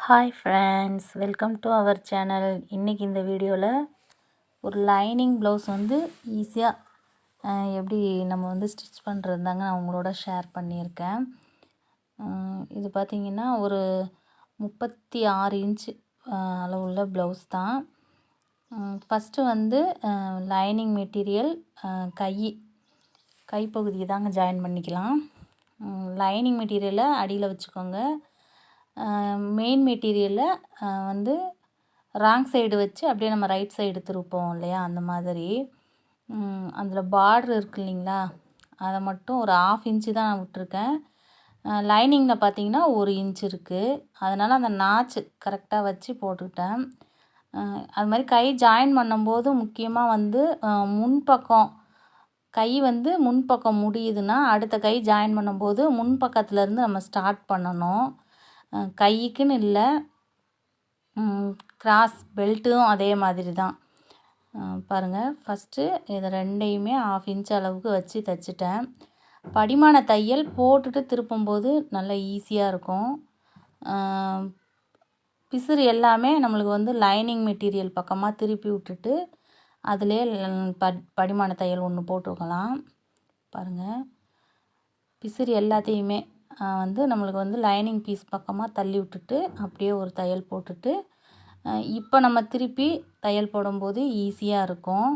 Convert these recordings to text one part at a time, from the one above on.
Hi friends, welcome to our channel. இன்றைக்கி இந்த வீடியோவில் ஒரு லைனிங் ப்ளவுஸ் வந்து ஈஸியாக எப்படி நம்ம வந்து ஸ்டிச் பண்ணுறது தாங்க நான் உங்களோட ஷேர் பண்ணியிருக்கேன். இது பார்த்திங்கன்னா ஒரு 36 இன்ச்சு அளவுள்ள ப்ளவுஸ் தான். ஃபஸ்ட்டு வந்து லைனிங் மெட்டீரியல் கைப்பகுதியை தாங்க ஜாயின் பண்ணிக்கலாம். லைனிங் மெட்டீரியலை அடியில் வச்சுக்கோங்க. மெயின் மெட்டீரியலில் வந்து ராங் சைடு வச்சு அப்படியே நம்ம ரைட் சைடு திருப்போம் இல்லையா, அந்த மாதிரி அதில் பார்டர் இருக்குது இல்லைங்களா, அதை மட்டும் ஒரு 1/2 இன்ச்சு தான் நான் விட்டுருக்கேன். லைனிங்கில் பார்த்தீங்கன்னா 1 இன்ச் இருக்குது. அதனால் அந்த நாச்சு கரெக்டாக வச்சு போட்டுக்கிட்டேன். அது மாதிரி கை ஜாயின் பண்ணும்போது முக்கியமாக வந்து முன்பக்கம் கை வந்து முன்பக்கம் முடியுதுன்னா அடுத்த கை ஜாயின் பண்ணும்போது முன்பக்கத்துலேருந்து நம்ம ஸ்டார்ட் பண்ணணும். கைக்குன்னு இல்லை, கிராஸ் பெல்ட்டும் அதே மாதிரி தான். பாருங்கள், ஃபஸ்ட்டு இதை ரெண்டையுமே 1/2 இன்ச் அளவுக்கு வச்சு தைச்சிட்டேன். படிமான தையல் போட்டுட்டு திருப்பும்போது நல்லா ஈஸியாக இருக்கும். பிசுறு எல்லாமே நம்மளுக்கு வந்து லைனிங் மெட்டீரியல் பக்கமாக திருப்பி விட்டுட்டு அதிலே படிமான தையல் ஒன்று போட்டுக்கலாம். பாருங்கள், பிசுறு எல்லாத்தையுமே வந்து நம்மளுக்கு வந்து லைனிங் பீஸ் பக்கமாக தள்ளி விட்டுட்டு அப்படியே ஒரு தையல் போட்டுட்டு இப்போ நம்ம திருப்பி தையல் போடும்போது ஈஸியாக இருக்கும்.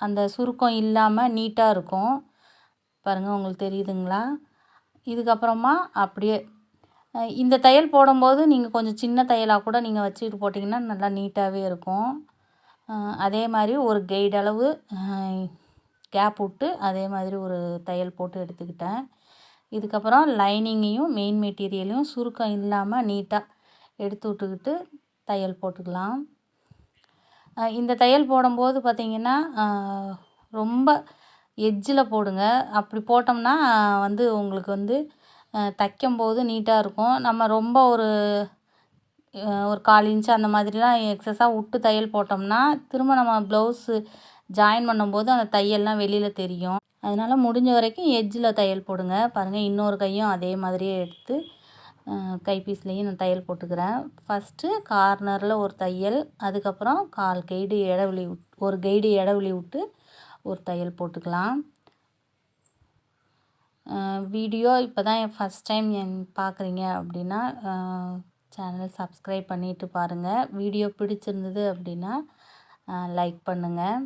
அந்த சுருக்கம் இல்லாமல் நீட்டாக இருக்கும். பாருங்கள், உங்களுக்கு தெரியுதுங்களா? இதுக்கப்புறமா அப்படியே இந்த தையல் போடும்போது நீங்கள் கொஞ்சம் சின்ன தையலாக கூட நீங்கள் வச்சுக்கிட்டு போட்டிங்கன்னா நல்லா நீட்டாகவே இருக்கும். அதே மாதிரி ஒரு கைடு அளவு கேப் விட்டு அதே மாதிரி ஒரு தையல் போட்டு எடுத்துக்கிட்டேன். இதுக்கப்புறம் லைனிங்கையும் மெயின் மெட்டீரியலையும் சுருக்கம் இல்லாமல் நீட்டாக எடுத்து விட்டுக்கிட்டு தையல் போட்டுக்கலாம். இந்த தையல் போடும்போது பார்த்திங்கன்னா ரொம்ப எட்ஜில் போடுங்க. அப்படி போட்டோம்னா வந்து உங்களுக்கு வந்து தைக்கும்போது நீட்டாக இருக்கும். நம்ம ரொம்ப ஒரு 1/4 இன்ச்சு அந்த மாதிரிலாம் எக்ஸஸாக விட்டு தையல் போட்டோம்னா திரும்ப நம்ம ப்ளவுஸு ஜாயின் பண்ணும்போது அந்த தையல்லாம் வெளியில் தெரியும். அதனால் முடிஞ்ச வரைக்கும் எட்ஜில் தையல் போடுங்க. பாருங்கள், இன்னொரு கையும் அதே மாதிரியே எடுத்து கைப்பீஸ்லேயும் நான் தையல் போட்டுக்கிறேன். ஃபஸ்ட்டு கார்னரில் ஒரு தையல், அதுக்கப்புறம் 1/4 கைடு இடைவெளி ஒரு கைடு இடைவெளி விட்டு ஒரு தையல் போட்டுக்கலாம். வீடியோ இப்போ தான் ஃபஸ்ட் டைம் பார்க்குறீங்க அப்படின்னா சேனல் சப்ஸ்கிரைப் பண்ணிவிட்டு பாருங்கள். வீடியோ பிடிச்சிருந்தது அப்படின்னா லைக் பண்ணுங்கள்.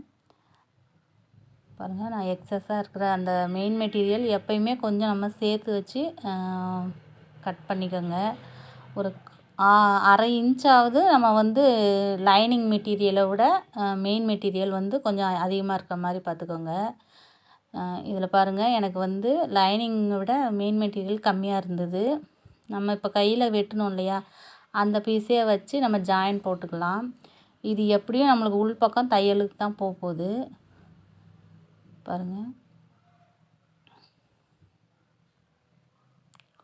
பாருங்கள், நான் எக்ஸஸாக இருக்கிற அந்த மெயின் மெட்டீரியல் எப்பயுமே கொஞ்சம் நம்ம சேர்த்து வச்சு கட் பண்ணிக்கோங்க. ஒரு 1/2 இன்ச்சாவது நம்ம வந்து லைனிங் மெட்டீரியலை விட மெயின் மெட்டீரியல் வந்து கொஞ்சம் அதிகமாக இருக்கிற மாதிரி பார்த்துக்கோங்க. இதில் பாருங்கள், எனக்கு வந்து லைனிங்கை விட மெயின் மெட்டீரியல் கம்மியாக இருந்தது. நம்ம இப்போ கையில் வெட்டணும் இல்லையா, அந்த பீஸே வச்சு நம்ம ஜாயின் போட்டுக்கலாம். இது எப்படியும் நம்மளுக்கு உள்பக்கம் தையலுக்கு தான் போகுது. பாருங்கள்,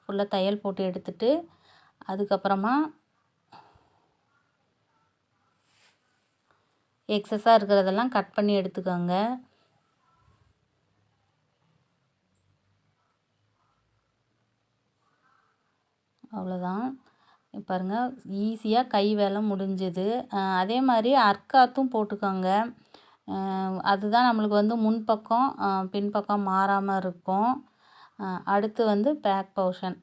ஃபுல்லாக தையல் போட்டு எடுத்துட்டு அதுக்கப்புறமா எக்ஸஸாக இருக்கிறதெல்லாம் கட் பண்ணி எடுத்துக்கோங்க. அவ்வளோதான். பாருங்கள், ஈஸியாக கை வேலை முடிஞ்சுது. அதே மாதிரி அர்க்காத்தும் போட்டுக்கோங்க. அதுதான் நம்மளுக்கு வந்து முன்பக்கம் பின்பக்கம் மாறாமல் இருக்கும். அடுத்து வந்து பேக் போர்ஷன்.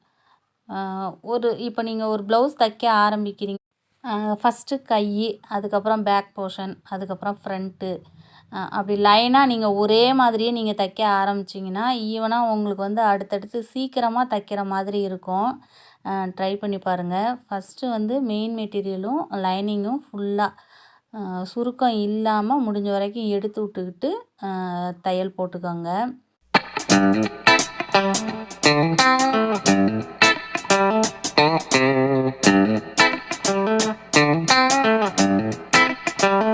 இப்போ நீங்கள் ஒரு ப்ளவுஸ் தைக்க ஆரம்பிக்கிறீங்க, ஃபஸ்ட்டு கை, அதுக்கப்புறம் பேக் போர்ஷன், அதுக்கப்புறம் ஃப்ரண்ட்டு, அப்படி லைனாக நீங்கள் ஒரே மாதிரியே நீங்கள் தைக்க ஆரம்பிச்சிங்கன்னா ஈவனாக உங்களுக்கு வந்து அடுத்தடுத்து சீக்கிரமாக தைக்கிற மாதிரி இருக்கும். ட்ரை பண்ணி பாருங்கள். ஃபஸ்ட்டு வந்து மெயின் மெட்டீரியலும் லைனிங்கும் ஃபுல்லாக சுருக்கம் இல்லாமல் முடிஞ்ச வரைக்கும் எடுத்து விட்டுக்கிட்டு தையல் போட்டுக்கோங்க.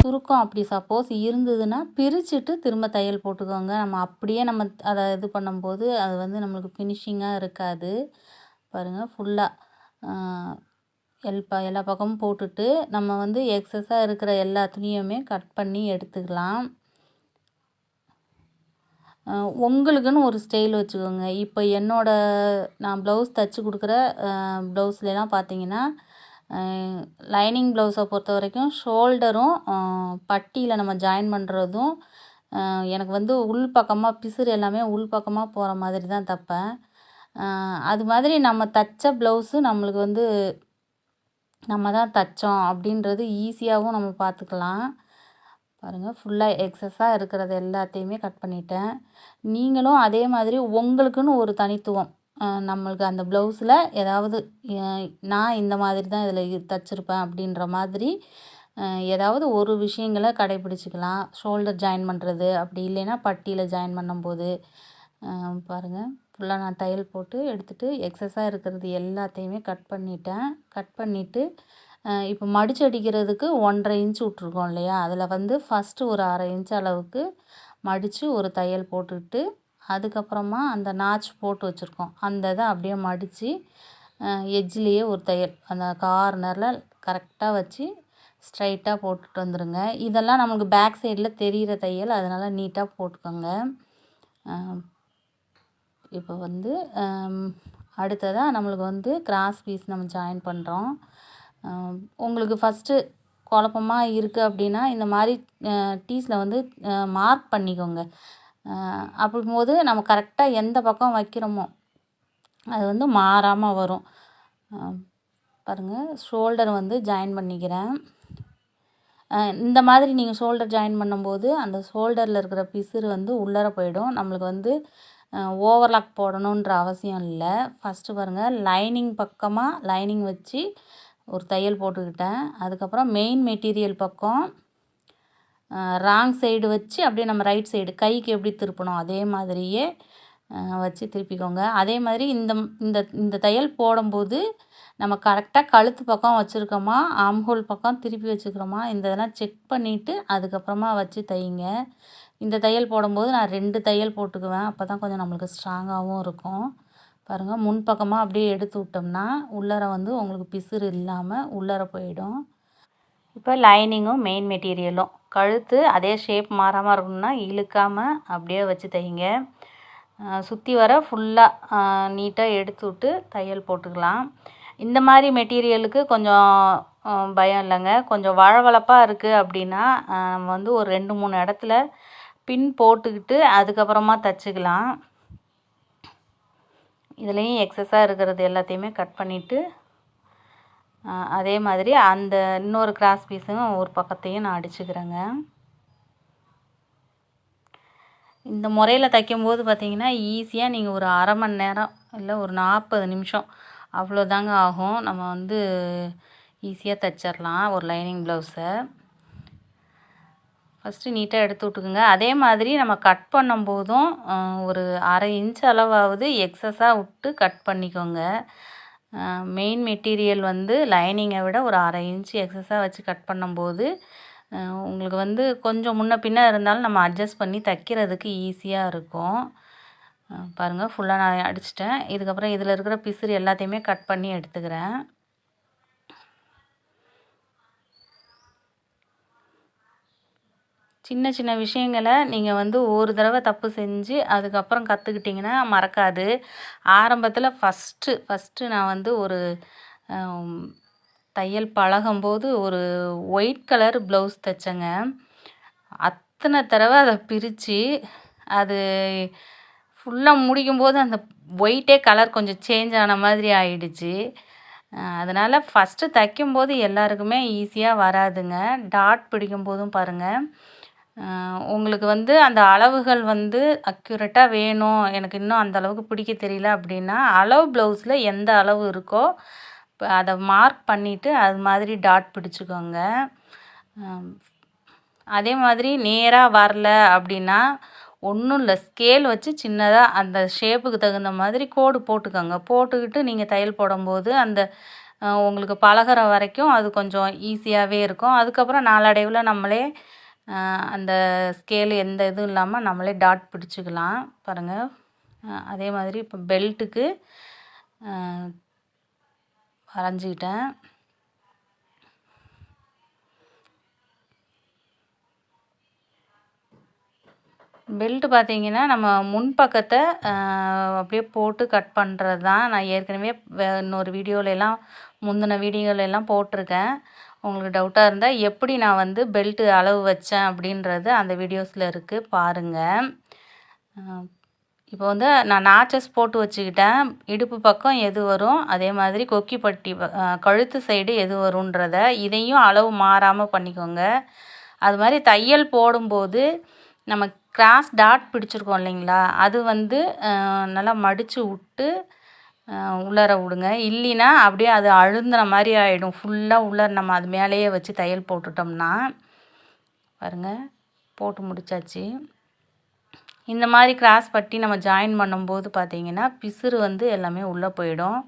சுருக்கம் அப்படி சப்போஸ் இருந்ததுன்னா பிரிச்சுட்டு திரும்ப தையல் போட்டுக்கோங்க. நம்ம அப்படியே நம்ம அதை இது பண்ணும்போது அது வந்து நம்மளுக்கு ஃபினிஷிங்காக இருக்காது. பாருங்கள், ஃபுல்லாக எல்லா பக்கமும் போட்டுட்டு நம்ம வந்து எக்ஸஸாக இருக்கிற எல்லா துணியுமே கட் பண்ணி எடுத்துக்கலாம். உங்களுக்குன்னு ஒரு ஸ்டைல் வச்சுக்கோங்க. இப்போ நான் ப்ளவுஸ் தச்சு கொடுக்குற ப்ளவுஸ்லாம் பார்த்தீங்கன்னா, லைனிங் ப்ளவுஸை பொறுத்த வரைக்கும் ஷோல்டரும் பட்டியில் நம்ம ஜாயின் பண்ணுறதும் எனக்கு வந்து உள் பக்கமாக பிசுறு எல்லாமே உள் பக்கமாக போகிற மாதிரி தான் தைப்பேன். அது மாதிரி நம்ம தைச்ச ப்ளவுஸு நம்மளுக்கு வந்து நம்ம தான் தைச்சோம் அப்படின்றது ஈஸியாகவும் நம்ம பார்த்துக்கலாம். பாருங்கள், ஃபுல்லாக எக்ஸஸாக இருக்கிறது எல்லாத்தையுமே கட் பண்ணிட்டேன். நீங்களும் அதே மாதிரி உங்களுக்குன்னு ஒரு தனித்துவம் நம்மளுக்கு அந்த ப்ளவுஸில் ஏதாவது நான் இந்த மாதிரி தான் இதில் தைச்சிருப்பேன் அப்படின்ற மாதிரி ஏதாவது ஒரு விஷயங்களை கடைப்பிடிச்சிக்கலாம். ஷோல்டர் ஜாயின் பண்ணுறது, அப்படி இல்லைன்னா பட்டியில் ஜாயின் பண்ணும்போது பாருங்கள், ஃபுல்லாக நான் தையல் போட்டு எடுத்துகிட்டு எக்ஸஸாக இருக்கிறது எல்லாத்தையுமே கட் பண்ணிட்டேன். கட் பண்ணிவிட்டு இப்போ மடிச்சு அடிக்கிறதுக்கு 1.5 இன்ச் விட்ருக்கோம் இல்லையா, அதில் வந்து ஃபஸ்ட்டு ஒரு 1/2 இன்ச் அளவுக்கு மடித்து ஒரு தையல் போட்டுக்கிட்டு, அதுக்கப்புறமா அந்த நாச் போட்டு வச்சுருக்கோம் அந்த இதை அப்படியே மடித்து எட்ஜ்லேயே ஒரு தையல் அந்த கார்னரில் கரெக்டாக வச்சு ஸ்ட்ரைட்டாக போட்டுட்டு வந்துடுங்க. இதெல்லாம் நமக்கு பேக் சைடில் தெரிகிற தையல், அதனால் நீட்டாக போட்டுக்கோங்க. இப்போ வந்து அடுத்ததாக நம்மளுக்கு வந்து கிராஸ் பீஸ் நம்ம ஜாயின் பண்ணுறோம். உங்களுக்கு ஃபஸ்ட்டு குழப்பமாக இருக்குது அப்படின்னா இந்த மாதிரி டீஸில் வந்து மார்க் பண்ணிக்கோங்க. அப்படிங்கும்போது நம்ம கரெக்டாக எந்த பக்கம் வைக்கிறோமோ அது வந்து மாறாமல் வரும். பாருங்கள், ஷோல்டர் வந்து ஜாயின் பண்ணிக்கிறேன். இந்த மாதிரி நீங்கள் ஷோல்டர் ஜாயின் பண்ணும்போது அந்த ஷோல்டரில் இருக்கிற பிசுறு வந்து உள்ளர போயிடும். நம்மளுக்கு வந்து ஓவர்லாக் போடணுன்ற அவசியம் இல்லை. ஃபஸ்ட்டு பாருங்கள், லைனிங் பக்கமாக லைனிங் வச்சு ஒரு தையல் போட்டுக்கிட்டேன். அதுக்கப்புறம் மெயின் மெட்டீரியல் பக்கம் ராங் சைடு வச்சு அப்படியே நம்ம ரைட் சைடு கைக்கு எப்படி திருப்பணும் அதே மாதிரியே வச்சு திருப்பிக்கோங்க. அதே மாதிரி இந்த இந்த இந்த தையல் போடும்போது நம்ம கரெக்டாக கழுத்து பக்கம் வச்சுருக்கோமா, ஆம்ஹோல் பக்கம் திருப்பி வச்சுக்கிறோமா, இந்த இதெல்லாம் செக் பண்ணிவிட்டு அதுக்கப்புறமா வச்சு தையுங்க. இந்த தையல் போடும்போது நான் 2 தையல் போட்டுக்குவேன். அப்போ தான் கொஞ்சம் நம்மளுக்கு ஸ்ட்ராங்காகவும் இருக்கும். பாருங்கள், முன்பக்கமாக அப்படியே எடுத்து விட்டோம்னா உள்ளர வந்து உங்களுக்கு பிசுறு இல்லாமல் உள்ளர போயிடும். இப்போ லைனிங்கும் மெயின் மெட்டீரியலும் கழுத்து அதே ஷேப் மாறாமல் இருக்கணும்னா இழுக்காமல் அப்படியே வச்சு தைங்க. சுற்றி வர ஃபுல்லாக நீட்டாக எடுத்து விட்டு தையல் போட்டுக்கலாம். இந்த மாதிரி மெட்டீரியலுக்கு கொஞ்சம் பயம் இல்லைங்க. கொஞ்சம் வழவழப்பாக இருக்குது அப்படின்னா நம்ம வந்து ஒரு 2-3 இடத்துல பின் போட்டுக்கிட்டு அதுக்கப்புறமா தைச்சிக்கலாம். இதுலேயும் எக்ஸஸாக இருக்கிறது எல்லாத்தையுமே கட் பண்ணிவிட்டு அதே மாதிரி அந்த இன்னொரு கிராஸ் பீஸும் ஒரு பக்கத்தையும் நான் அடிச்சுக்கிறேங்க. இந்த முறையில் தைக்கும்போது பார்த்திங்கன்னா ஈஸியாக நீங்கள் ஒரு 1/2 மணி நேரம் இல்லை ஒரு 40 நிமிஷம் அவ்வளோதாங்க ஆகும். நம்ம வந்து ஈஸியாக தைச்சிடலாம் ஒரு லைனிங் ப்ளவுஸை. ஃபஸ்ட்டு நீட்டாக எடுத்து விட்டுக்குங்க. அதே மாதிரி நம்ம கட் பண்ணும்போதும் ஒரு 1/2 இன்ச் அளவாவது எக்ஸஸாக விட்டு கட் பண்ணிக்கோங்க. மெயின் மெட்டீரியல் வந்து லைனிங்கை விட ஒரு 1/2 இன்ச் எக்ஸஸாக வச்சு கட் பண்ணும்போது உங்களுக்கு வந்து கொஞ்சம் முன்ன பின்ன இருந்தாலும் நம்ம அட்ஜஸ்ட் பண்ணி தைக்கிறதுக்கு ஈஸியாக இருக்கும். பாருங்கள், ஃபுல்லாக நான் அடிச்சிட்டேன். இதுக்கப்புறம் இதில் இருக்கிற பிசுறு எல்லாத்தையுமே கட் பண்ணி எடுத்துக்கிறேன். சின்ன சின்ன விஷயங்களை நீங்கள் வந்து ஒரு தடவை தப்பு செஞ்சு அதுக்கப்புறம் கற்றுக்கிட்டிங்கன்னா மறக்காது. ஆரம்பத்தில் ஃபஸ்ட்டு நான் வந்து ஒரு தையல் பழகும்போது ஒரு ஒயிட் கலர் ப்ளவுஸ் தைச்சேங்க. அத்தனை தடவை அதை பிரித்து அது ஃபுல்லாக முடிக்கும்போது அந்த ஒயிட்டே கலர் கொஞ்சம் சேஞ்ச் ஆன மாதிரி ஆயிடுச்சு. அதனால் ஃபஸ்ட்டு தைக்கும்போது எல்லாருக்குமே ஈஸியாக வராதுங்க. டாட் பிடிக்கும்போதும் பாருங்கள், உங்களுக்கு வந்து அந்த அளவுகள் வந்து அக்யூரேட்டாக வேணும், எனக்கு இன்னும் அந்த அளவுக்கு பிடிக்க தெரியல அப்படின்னா அளவு ப்ளவுஸில் எந்த அளவு இருக்கோ அதை மார்க் பண்ணிவிட்டு அது மாதிரி டாட் பிடிச்சிக்கோங்க. அதே மாதிரி நேராக வரல அப்படின்னா ஒன்றும் இல்லை, ஸ்கேல் வச்சு சின்னதாக அந்த ஷேப்புக்கு தகுந்த மாதிரி கோடு போட்டுக்கோங்க. போட்டுக்கிட்டு நீங்கள் தையல் போடும்போது அந்த உங்களுக்கு பழகிற வரைக்கும் அது கொஞ்சம் ஈஸியாகவே இருக்கும். அதுக்கப்புறம் நாளடைவில் நம்மளே அந்த ஸ்கேலு எந்த இதுவும் இல்லாமல் நம்மளே டாட் பிடிச்சிக்கலாம். பாருங்கள், அதே மாதிரி இப்போ பெல்ட்டுக்கு வரைஞ்சிக்கிட்டேன். பெல்ட் பார்த்தீங்கன்னா, நம்ம முன்பக்கத்த அப்படியே போட்டு கட் பண்ணுறது தான். நான் ஏற்கனவே இன்னொரு வீடியோலலாம் முந்தின வீடியோலலாம் போட்டிருக்கேன். உங்களுக்கு டவுட்டாக இருந்தால் எப்படி நான் வந்து பெல்ட்டு அளவு வச்சேன் அப்படின்றது அந்த வீடியோஸில் இருக்குது, பாருங்கள். இப்போ வந்து நான் நாச்சஸ் போட்டு வச்சுக்கிட்டேன். இடுப்பு பக்கம் எது வரும், அதே மாதிரி கொக்கி பட்டி கழுத்து சைடு எது வருன்றத இதையும் அளவு மாறாமல் பண்ணிக்கோங்க. அது மாதிரி தையல் போடும்போது நம்ம கிராஸ் டாட் பிடிச்சிருக்கோம் இல்லைங்களா, அது வந்து நல்லா மடித்து விட்டு உள்ளார விடுங்க. இல்லைன்னா அப்படியே அது அழுந்தின மாதிரி ஆகிடும். ஃபுல்லாக உள்ளார நம்ம அது மேலேயே வச்சு தையல் போட்டுட்டோம்னா. பாருங்கள், போட்டு முடித்தாச்சு. இந்த மாதிரி கிராஸ் பட்டி நம்ம ஜாயின் பண்ணும்போது பார்த்திங்கன்னா பிசுறு வந்து எல்லாமே உள்ளே போயிடும்,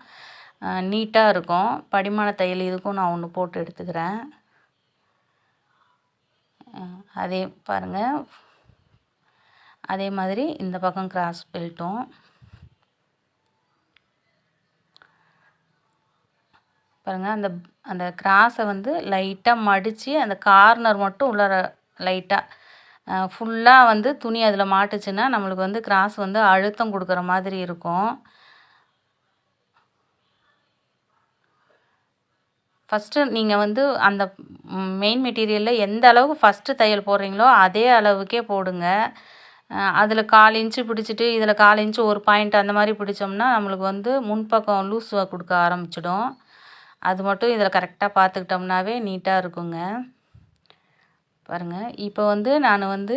நீட்டாக இருக்கும். படிமான தையல் இதுக்கும் நான் ஒன்று போட்டு எடுத்துக்கிறேன். அதே பாருங்கள், அதே மாதிரி இந்த பக்கம் கிராஸ் பெல்ட்டும் பாருங்கள். அந்த கிராஸை வந்து லைட்டாக மடித்து அந்த கார்னர் மட்டும் உள்ளார லைட்டாக, ஃபுல்லாக வந்து துணி அதில் மாட்டுச்சுன்னா நம்மளுக்கு வந்து கிராஸ் வந்து அழுத்தம் கொடுக்குற மாதிரி இருக்கும். ஃபஸ்ட்டு நீங்கள் வந்து அந்த மெயின் மெட்டீரியலில் எந்த அளவுக்கு ஃபஸ்ட்டு தையல் போடுறீங்களோ அதே அளவுக்கே போடுங்க. அதில் 1/4 இன்ச்சு பிடிச்சிட்டு இதில் 1/4 இன்ச்சு ஒரு பாயிண்ட் அந்த மாதிரி பிடிச்சோம்னா நம்மளுக்கு வந்து முன்பக்கம் லூஸ் கொடுக்க ஆரம்பிச்சிடும். அது மட்டும் இதில் கரெக்டாக பார்த்துக்கிட்டோம்னாவே நீட்டாக இருக்குங்க. பாருங்கள், இப்போ வந்து நான் வந்து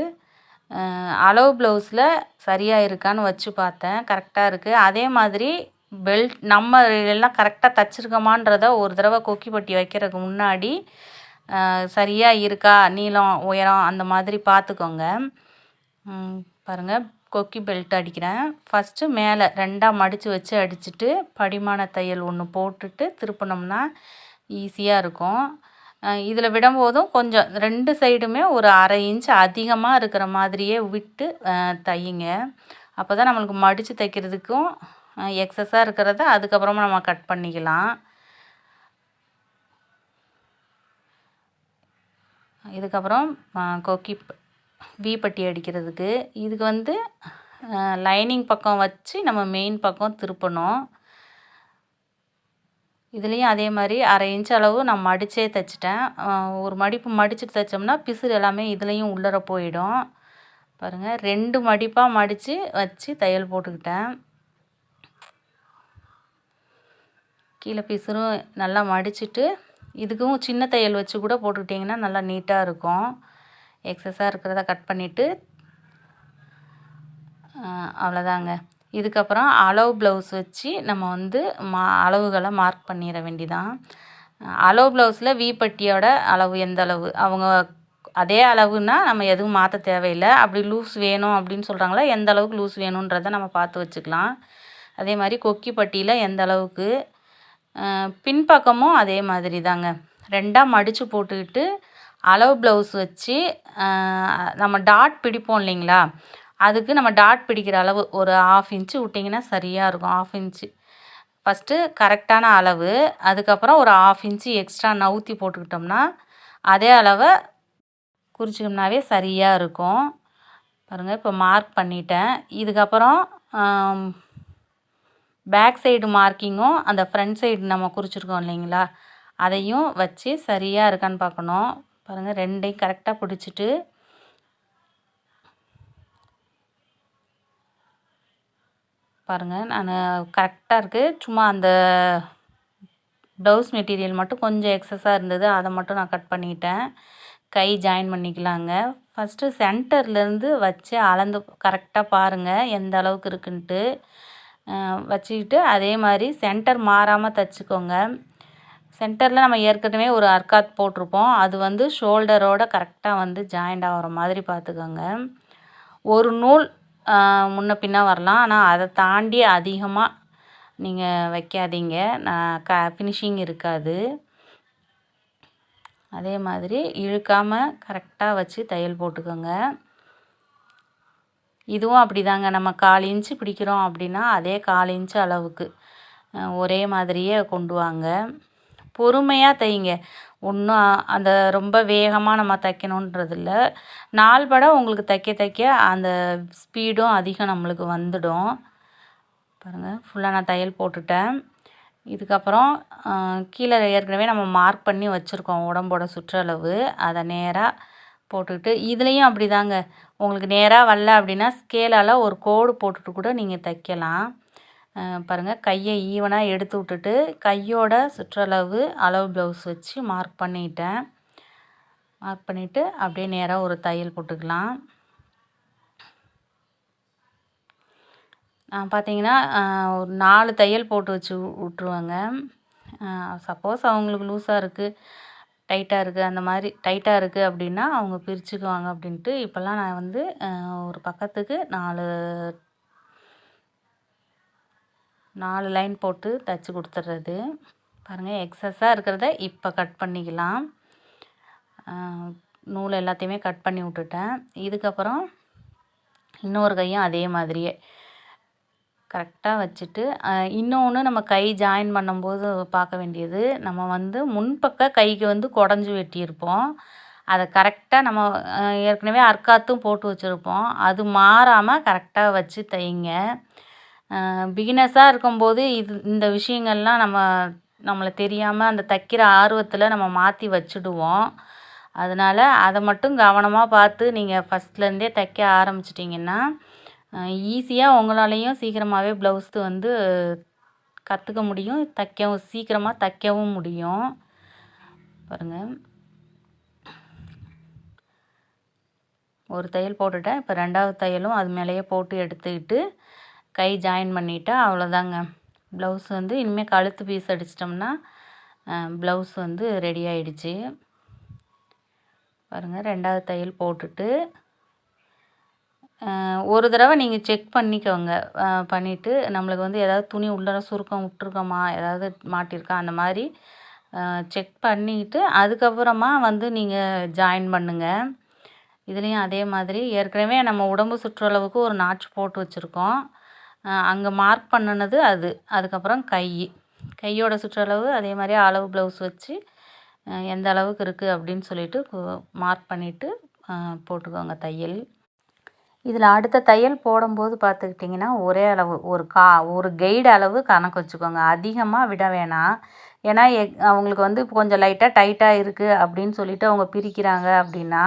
அளவு ப்ளவுஸில் சரியாக இருக்கான்னு வச்சு பார்த்தேன், கரெக்டாக இருக்குது. அதே மாதிரி பெல்ட் நம்ம எல்லாம் கரெக்டாக தைச்சிருக்கோமான்றத ஒரு தடவை கொக்கி பட்டி வைக்கிறதுக்கு முன்னாடி சரியாக இருக்கா, நீளம் உயரம் அந்த மாதிரி பார்த்துக்கோங்க. பாருங்கள், கொக்கி பெல்ட் அடிக்கிறேன். ஃபஸ்ட்டு மேலே 2ஆக மடித்து வச்சு அடிச்சுட்டு படிமான தையல் ஒன்று போட்டுட்டு திருப்பினோம்னா ஈஸியாக இருக்கும். இதில் விடும்போதும் கொஞ்சம் 2 சைடுமே ஒரு 1/2 இன்ச் அதிகமாக இருக்கிற மாதிரியே விட்டு தையுங்க. அப்போ தான் நம்மளுக்கு மடித்து தைக்கிறதுக்கும் எக்ஸஸாக இருக்கிறத அதுக்கப்புறமா நம்ம கட் பண்ணிக்கலாம். இதுக்கப்புறம் கொக்கி வி பட்டி அடிக்கிறதுக்கு இதுக்கு வந்து லைனிங் பக்கம் வச்சு நம்ம மெயின் பக்கம் திருப்பணும். இதுலேயும் அதே மாதிரி 1/2 இன்ச் அளவு நான் மடித்தே தைச்சிட்டேன். ஒரு மடிப்பு மடிச்சுட்டு தைச்சோம்னா பிசுறு எல்லாமே இதுலேயும் உள்ளர போயிடும். பாருங்கள், 2 மடிப்பாக மடித்து வச்சு தையல் போட்டுக்கிட்டேன். கீழே பிசுறும் நல்லா மடிச்சுட்டு இதுக்கும் சின்ன தையல் வச்சு கூட போட்டுக்கிட்டிங்கன்னா நல்லா நீட்டாக இருக்கும். எக்ஸஸாக இருக்கிறத கட் பண்ணிவிட்டு அவ்வளோதாங்க. இதுக்கப்புறம் அளவு ப்ளவுஸ் வச்சு நம்ம வந்து அளவுகளை மார்க் பண்ணிட வேண்டிதான். அளவு ப்ளவுஸில் வி பட்டியோட அளவு எந்த அளவு, அவங்க அதே அளவுன்னா நம்ம எதுவும் மாற்ற தேவையில்லை. அப்படி லூஸ் வேணும் அப்படின்னு சொல்கிறாங்களா, எந்த அளவுக்கு லூஸ் வேணுன்றதை நம்ம பார்த்து வச்சுக்கலாம். அதே மாதிரி கொக்கி பட்டியில் எந்த அளவுக்கு, பின்பக்கமும் அதே மாதிரி தாங்க 2ஆக மடித்து போட்டுக்கிட்டு அளவு ப்ளவுஸ் வச்சு நம்ம டாட் பிடிப்போம் இல்லைங்களா, அதுக்கு நம்ம டாட் பிடிக்கிற அளவு ஒரு 1/2 இன்ச்சு விட்டிங்கன்னா சரியாக இருக்கும். 1/2 இன்ச்சு ஃபஸ்ட்டு கரெக்டான அளவு, அதுக்கப்புறம் ஒரு 1/2 இன்ச்சு எக்ஸ்ட்ரா நவுத்தி போட்டுக்கிட்டோம்னா அதே அளவை குறிச்சிக்கோம்னாவே சரியாக இருக்கும். பாருங்கள், இப்போ மார்க் பண்ணிட்டேன். இதுக்கப்புறம் பேக் சைடு மார்க்கிங்கும் அந்த ஃப்ரண்ட் சைடு நம்ம குறிச்சிருக்கோம் இல்லைங்களா, அதையும் வச்சு சரியாக இருக்கான்னு பார்க்கணும். பாருங்கள், 2ஐயும் கரெக்டாக பிடிச்சிட்டு பாருங்கள், நான் கரெக்டாக இருக்குது. சும்மா அந்த ப்ளவுஸ் மெட்டீரியல் மட்டும் கொஞ்சம் எக்ஸஸாக இருந்தது, அதை மட்டும் நான் கட் பண்ணிக்கிட்டேன். கை ஜாயின் பண்ணிக்கலாங்க. ஃபஸ்ட்டு சென்டர்லேருந்து வச்சு அளந்து கரெக்டாக பாருங்கள் எந்த அளவுக்கு இருக்குன்ட்டு வச்சுக்கிட்டு அதே மாதிரி சென்டர் மாறாமல் தைச்சிக்கோங்க. சென்டரில் நம்ம ஏற்கனவே ஒரு அர்க்காத் போட்டிருப்போம், அது வந்து ஷோல்டரோட கரெக்டாக வந்து ஜாயிண்ட் ஆகிற மாதிரி பார்த்துக்கோங்க. ஒரு நூல் முன்ன பின்ன வரலாம், ஆனால் அதை தாண்டி அதிகமாக நீங்கள் வைக்காதீங்க, ஃபினிஷிங் இருக்காது. அதே மாதிரி இழுக்காமல் கரெக்டாக வச்சு தையல் போட்டுக்கோங்க. இதுவும் அப்படி தாங்க, நம்ம 1/4 இன்ச்சு பிடிக்கிறோம் அப்படின்னா அதே 1/4 இன்ச்சு அளவுக்கு ஒரே மாதிரியே கொண்டு வாங்க. பொறுமையாக தைங்க. ஒன்றும் அந்த ரொம்ப வேகமாக நம்ம தைக்கணுன்றது இல்லை. நாள்பட உங்களுக்கு தைக்க அந்த ஸ்பீடும் அதிகம் நம்மளுக்கு வந்துடும். பாருங்கள், ஃபுல்லாக நான் தையல் போட்டுட்டேன். இதுக்கப்புறம் கீழே ஏற்கனவே நம்ம மார்க் பண்ணி வச்சுருக்கோம் உடம்போட சுற்றளவு. அதை நேராக போட்டுக்கிட்டு இதுலேயும் அப்படி தாங்க, உங்களுக்கு நேராக வரல அப்படின்னா ஸ்கேலால் ஒரு கோடு போட்டுட்டு கூட நீங்கள் தைக்கலாம். பாருங்கள், கையை ஈவனாக எடுத்து விட்டுட்டு கையோட சுற்றளவு அளவு ப்ளவுஸ் வச்சு மார்க் பண்ணிட்டேன். மார்க் பண்ணிவிட்டு அப்படியே நேராக ஒரு தையல் போட்டுக்கலாம். பார்த்தீங்கன்னா ஒரு 4 தையல் போட்டு வச்சு விட்ருவேங்க. சப்போஸ் அவங்களுக்கு லூஸாக இருக்குது, டைட்டாக இருக்குது, அந்த மாதிரி டைட்டாக இருக்குது அப்படின்னா அவங்க பிரிச்சுக்குவாங்க அப்படின்ட்டு இப்போல்லாம் நான் வந்து ஒரு பக்கத்துக்கு 4 லைன் போட்டு தைச்சி கொடுத்துட்றது. பாருங்கள், எக்ஸஸாக இருக்கிறத இப்போ கட் பண்ணிக்கலாம். நூல் எல்லாத்தையுமே கட் பண்ணி விட்டுட்டேன். இதுக்கப்புறம் இன்னொரு கையும் அதே மாதிரியே கரெக்டாக வச்சுட்டு இன்னொன்று நம்ம கை ஜாயின் பண்ணும்போது பார்க்க வேண்டியது, நம்ம வந்து முன்பக்க கைக்கு வந்து குடஞ்சி வெட்டியிருப்போம். அதை கரெக்டாக நம்ம ஏற்கனவே அர்க்காத்தும் போட்டு வச்சுருப்போம். அது மாறாமல் கரெக்டாக வச்சு தைங்க. பிகினர்ஸாக இருக்கும்போது இந்த விஷயங்கள்லாம் நம்மளை தெரியாமல் அந்த தைக்கிற ஆர்வத்தில் நம்ம மாற்றி வச்சுடுவோம். அதனால் அதை மட்டும் கவனமாக பார்த்து நீங்கள் ஃபஸ்ட்லேருந்தே தைக்க ஆரம்பிச்சிட்டிங்கன்னா ஈஸியாக உங்களாலேயும் சீக்கிரமாகவே ப்ளவுஸ் வந்து கற்றுக்க முடியும், சீக்கிரமாக தைக்கவும் முடியும். பாருங்கள், ஒரு தையல் போட்டுட்டேன். இப்போ 2வது தையலும் அது மேலேயே போட்டு எடுத்துக்கிட்டு கை ஜாயின் பண்ணிவிட்டா அவ்வளோதாங்க. ப்ளவுஸ் வந்து இனிமேல் கழுத்து பீஸ் அடிச்சிட்டோம்னா ப்ளவுஸ் வந்து ரெடி ஆகிடுச்சு. பாருங்கள், 2வது தையல் போட்டுட்டு ஒரு தடவை நீங்கள் செக் பண்ணிக்கோங்க. பண்ணிவிட்டு நம்மளுக்கு வந்து ஏதாவது துணி உள்ளார சுருக்கம் விட்ருக்கோமா, ஏதாவது மாட்டியிருக்கா, அந்த மாதிரி செக் பண்ணிவிட்டு அதுக்கப்புறமா வந்து நீங்கள் ஜாயின் பண்ணுங்கள். இதுலேயும் அதே மாதிரி ஏற்கனவே நம்ம உடம்பு சுற்றளவுக்கு ஒரு நாட்ச் போட்டு வச்சுருக்கோம். அங்கே மார்க் பண்ணினது அது. அதுக்கப்புறம் கையோட சுற்றளவு அதே மாதிரி அளவு ப்ளவுஸ் வச்சு எந்த அளவுக்கு இருக்குது அப்படின்னு சொல்லிட்டு மார்க் பண்ணிவிட்டு போட்டுக்கோங்க தையல். இதில் அடுத்த தையல் போடும்போது பார்த்துக்கிட்டிங்கன்னா ஒரே அளவு ஒரு கைடு அளவு கணக்கு வச்சுக்கோங்க. அதிகமாக விட வேணாம். ஏன்னா அவங்களுக்கு வந்து கொஞ்சம் லைட்டாக டைட்டாக இருக்குது அப்படின்னு சொல்லிட்டு அவங்க பிரிக்கிறாங்க அப்படின்னா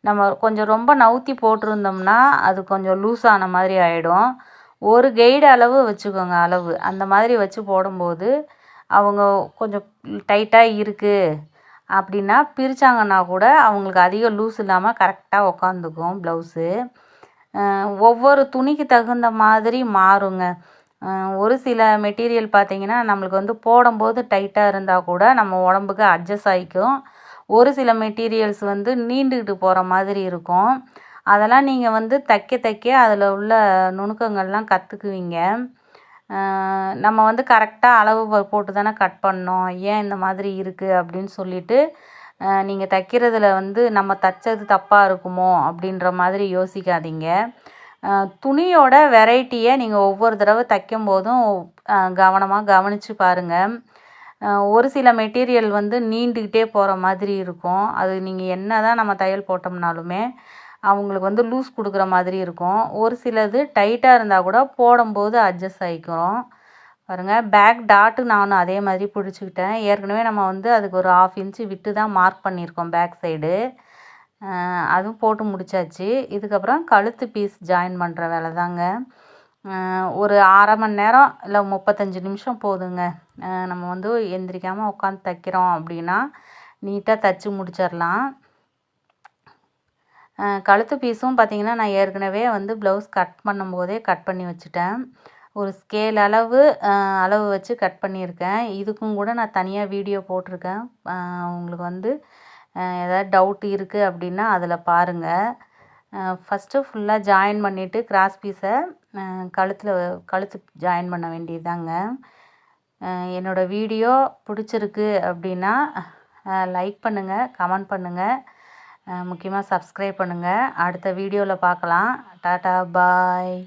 நம்ம கொஞ்சம் ரொம்ப நவுத்தி போட்டிருந்தோம்னா அது கொஞ்சம் லூஸ் ஆன மாதிரி ஆகிடும். ஒரு கைடு அளவு வச்சுக்கோங்க. அளவு அந்த மாதிரி வச்சு போடும்போது அவங்க கொஞ்சம் டைட்டாக இருக்குது அப்படின்னா பிரித்தாங்கன்னா கூட அவங்களுக்கு அதிக லூஸ் இல்லாமல் கரெக்டாக உக்காந்துக்கும் ப்ளவுஸு. ஒவ்வொரு துணிக்கு தகுந்த மாதிரி மாறுங்க. ஒரு சில மெட்டீரியல் பார்த்திங்கன்னா நம்மளுக்கு வந்து போடும்போது டைட்டாக இருந்தால் கூட நம்ம உடம்புக்கு அட்ஜஸ்ட் ஆகிக்கும். ஒரு சில மெட்டீரியல்ஸ் வந்து நீண்டுக்கிட்டு போகிற மாதிரி இருக்கும். அதெல்லாம் நீங்கள் வந்து தைக்க அதில் உள்ள நுணுக்கங்கள்லாம் கற்றுக்குவீங்க. நம்ம வந்து கரெக்டாக அளவு போட்டு தானே கட் பண்ணோம், ஏன் இந்த மாதிரி இருக்குது அப்படின்னு சொல்லிட்டு நீங்கள் தைக்கிறதுல வந்து நம்ம தைச்சது தப்பாக இருக்குமோ அப்படின்ற மாதிரி யோசிக்காதீங்க. துணியோட வெரைட்டியை நீங்கள் ஒவ்வொரு தடவை தைக்கும் போதும் கவனமாக கவனித்து பாருங்கள். ஒரு சில மெட்டீரியல் வந்து நீண்டுக்கிட்டே போகிற மாதிரி இருக்கும். அது நீங்கள் என்ன தான் நம்ம தையல் போட்டோம்னாலுமே அவங்களுக்கு வந்து லூஸ் கொடுக்குற மாதிரி இருக்கும். ஒரு சிலது டைட்டாக இருந்தால் கூட போடும்போது அட்ஜஸ்ட் ஆகிக்கிறோம். பாருங்கள், பேக் டாட்டு நானும் அதே மாதிரி பிடிச்சிக்கிட்டேன். ஏற்கனவே நம்ம வந்து அதுக்கு ஒரு 1/2 இன்ச்சு விட்டு தான் மார்க் பண்ணியிருக்கோம் பேக் சைடு. அதுவும் போட்டு முடித்தாச்சு. இதுக்கப்புறம் கழுத்து பீஸ் ஜாயின் பண்ணுற வேலை தாங்க. ஒரு 1/2 மணி நேரம் இல்லை 35 நிமிஷம் போதுங்க. நம்ம வந்து எந்திரிக்காமல் உட்காந்து தைக்கிறோம் அப்படின்னா நீட்டாக தைச்சி முடிச்சிடலாம். கழுத்து பீஸும் பார்த்திங்கன்னா நான் ஏற்கனவே வந்து ப்ளவுஸ் கட் பண்ணும்போதே கட் பண்ணி வச்சுட்டேன். ஒரு ஸ்கேல் அளவு வச்சு கட் பண்ணியிருக்கேன். இதுக்கும் கூட நான் தனியாக வீடியோ போட்டிருக்கேன். உங்களுக்கு வந்து ஏதாவது டவுட் இருக்குது அப்படின்னா அதில் பாருங்கள். ஃபஸ்ட்டு ஃபுல்லாக ஜாயின் பண்ணிவிட்டு கிராஸ் பீஸை கழுத்து ஜாயின் பண்ண வேண்டியதுதாங்க. என்னோடய வீடியோ பிடிச்சிருக்கு அப்படின்னா லைக் பண்ணுங்கள், கமெண்ட் பண்ணுங்கள், முக்கியமாக சப்ஸ்கிரைப் பண்ணுங்கள். அடுத்த வீடியோவில் பார்க்கலாம். டாட்டா, பாய்.